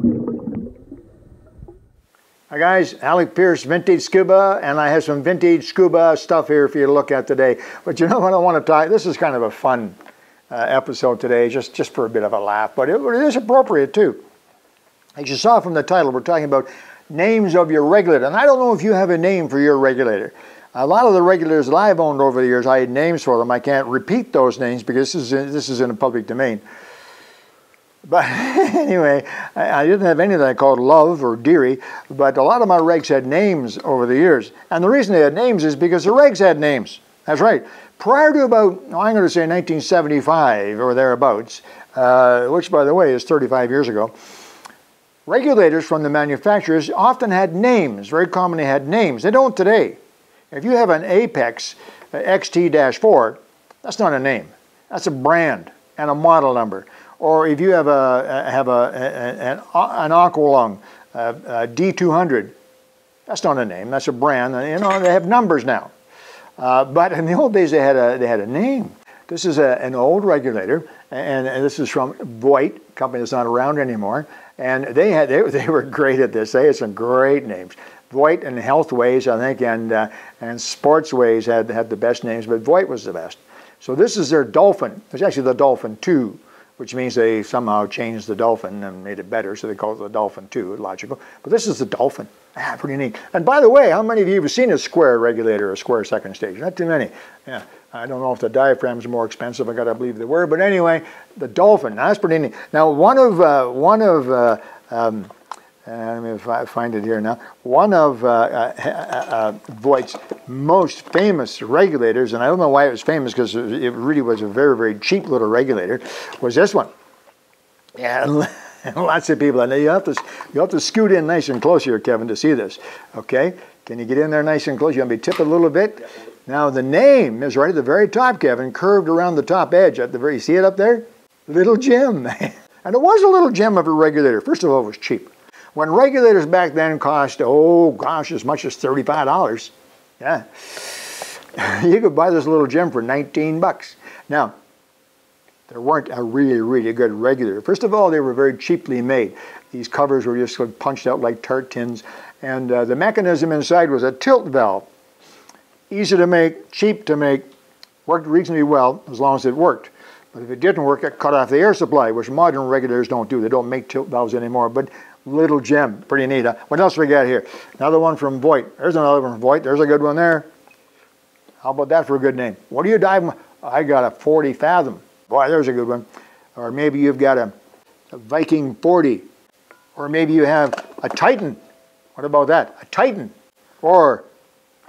Hi guys, Alec Peirce, Vintage Scuba, and I have some vintage scuba stuff here for you to look at today. But you know what I want to talk, this is kind of a fun episode today, just for a bit of a laugh, but it is appropriate too. As you saw from the title, we're talking about names of your regulator. And I don't know if you have a name for your regulator. A lot of the regulators that I've owned over the years, I had names for them. I can't repeat those names because this is in the public domain. But anyway, I didn't have any that I called Love or Dearie, but a lot of my regs had names over the years. And the reason they had names is because the regs had names. That's right. Prior to about, I'm going to say 1975 or thereabouts, which by the way is 35 years ago, regulators from the manufacturers often had names, very commonly had names. They don't today. If you have an Apex XT-4, that's not a name. That's a brand and a model number. Or if you have an aqua-lung D200, that's not a name, that's a brand. You know, they have numbers now. But in the old days, they had a name. This is an old regulator, and this is from Voight, company that's not around anymore. And they were great at this. They had some great names. Voight and Healthways, I think, and Sportsways had the best names, but Voight was the best. So this is their Dolphin. It's actually the Dolphin 2. Which means they somehow changed the Dolphin and made it better, so they call it the Dolphin 2, logical. But this is the Dolphin. Ah, pretty neat. And by the way, how many of you have seen a square regulator, a square second stage? Not too many. Yeah, I don't know if the diaphragms are more expensive. I gotta believe they were. But anyway, the Dolphin. Now, that's pretty neat. Now, let me find it here now. One of Voight's most famous regulators, and I don't know why it was famous because it really was a very, very cheap little regulator, was this one. Yeah, lots of people. I know you have to scoot in nice and close here, Kevin, to see this. Okay, can you get in there nice and close? You want me to tip it a little bit? Now the name is right at the very top, Kevin, curved around the top edge at the very. See it up there? Little gem, and it was a little gem of a regulator. First of all, it was cheap. When regulators back then cost, oh gosh, as much as $35, yeah, you could buy this little gem for 19 bucks. Now, there weren't a really, really good regulator. First of all, they were very cheaply made. These covers were just punched out like tart tins, and the mechanism inside was a tilt valve. Easy to make, cheap to make, worked reasonably well as long as it worked. But if it didn't work, it cut off the air supply, which modern regulators don't do. They don't make tilt valves anymore. But little gem, pretty neat. Huh? What else we got here? Another one from Voight. There's another one from Voight. There's a good one there. How about that for a good name? What are you diving? I got a 40 fathom. Boy, there's a good one. Or maybe you've got a Viking 40. Or maybe you have a Titan. What about that? A Titan. Or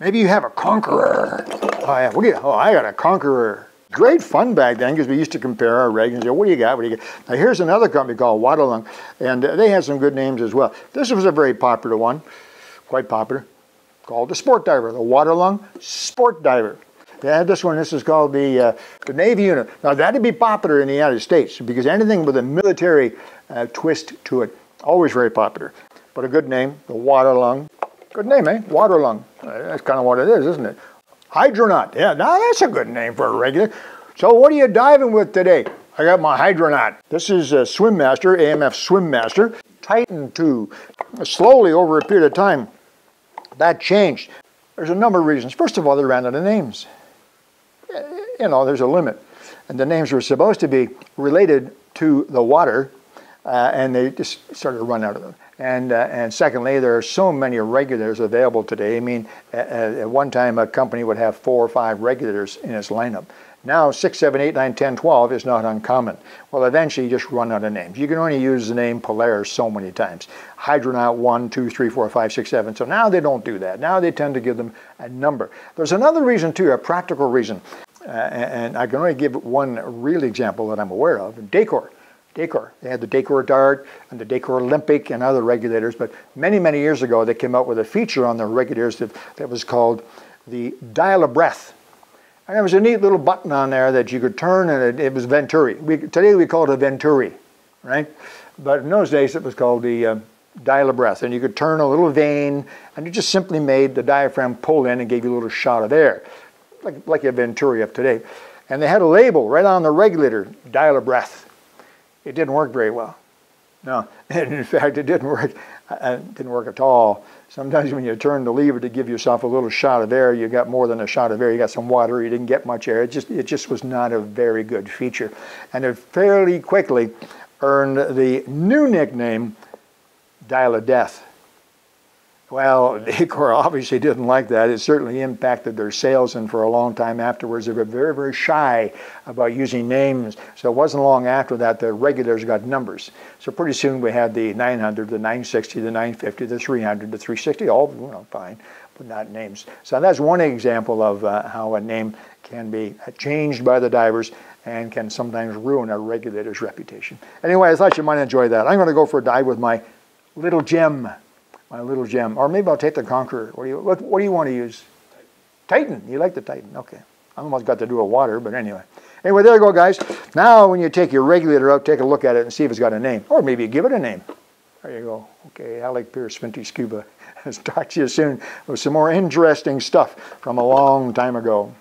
maybe you have a Conqueror. Oh yeah. I got a Conqueror. Great fun back then because we used to compare our regs and say, what do you got? What do you got? Now here's another company called Waddling, and they had some good names as well. This was a very popular one, quite popular, called the Sport Diver, the Waddling Sport Diver. They had this one. This is called the Navy unit. Now that'd be popular in the United States because anything with a military twist to it, always very popular. But a good name, the Waddling. Good name, eh? Waddling. That's kind of what it is, isn't it? Hydronaut. Yeah, now that's a good name for a regulator. So what are you diving with today? I got my Hydronaut. This is a Swim Master, AMF Swim Master. Titan 2. Slowly over a period of time, that changed. There's a number of reasons. First of all, they ran out of names. You know, there's a limit. And the names were supposed to be related to the water, and they just started to run out of them. And secondly, there are so many regulators available today. I mean, at one time, a company would have 4 or 5 regulators in its lineup. Now, 6, 7, 8, 9, 10, 12 is not uncommon. Well, eventually, you just run out of names. You can only use the name Peirce so many times. Hydronaut 1, 2, 3, 4, 5, 6, 7. So now they don't do that. Now they tend to give them a number. There's another reason, too, a practical reason. And I can only give one real example that I'm aware of, decor. Decor. They had the Decor Dart and the Decor Olympic and other regulators, but many, many years ago they came out with a feature on their regulators that was called the Dial of Breath. And there was a neat little button on there that you could turn, and it was Venturi. Today we call it a Venturi, right? But in those days it was called the Dial of Breath, and you could turn a little vane, and it just simply made the diaphragm pull in and gave you a little shot of air, like a Venturi of today. And they had a label right on the regulator, Dial of Breath. It didn't work very well. No, and in fact, it didn't work. It didn't work at all. Sometimes when you turn the lever to give yourself a little shot of air, you got more than a shot of air. You got some water. You didn't get much air. It just was not a very good feature, and it fairly quickly earned the new nickname, Dial of Death. Well, Acor obviously didn't like that. It certainly impacted their sales, and for a long time afterwards, they were very, very shy about using names. So it wasn't long after that the regulators got numbers. So pretty soon we had the 900, the 960, the 950, the 300, the 360, all fine, but not names. So that's one example of how a name can be changed by the divers and can sometimes ruin a regulator's reputation. Anyway, I thought you might enjoy that. I'm going to go for a dive with my little gem. My little gem. Or maybe I'll take the Conqueror. What do you want to use? Titan. You like the Titan. Okay. I almost got to do a water, but anyway. Anyway, there you go, guys. Now, when you take your regulator out, take a look at it and see if it's got a name. Or maybe give it a name. There you go. Okay, Alec, Peirce, Vintage Scuba. Let's talk to you soon with some more interesting stuff from a long time ago.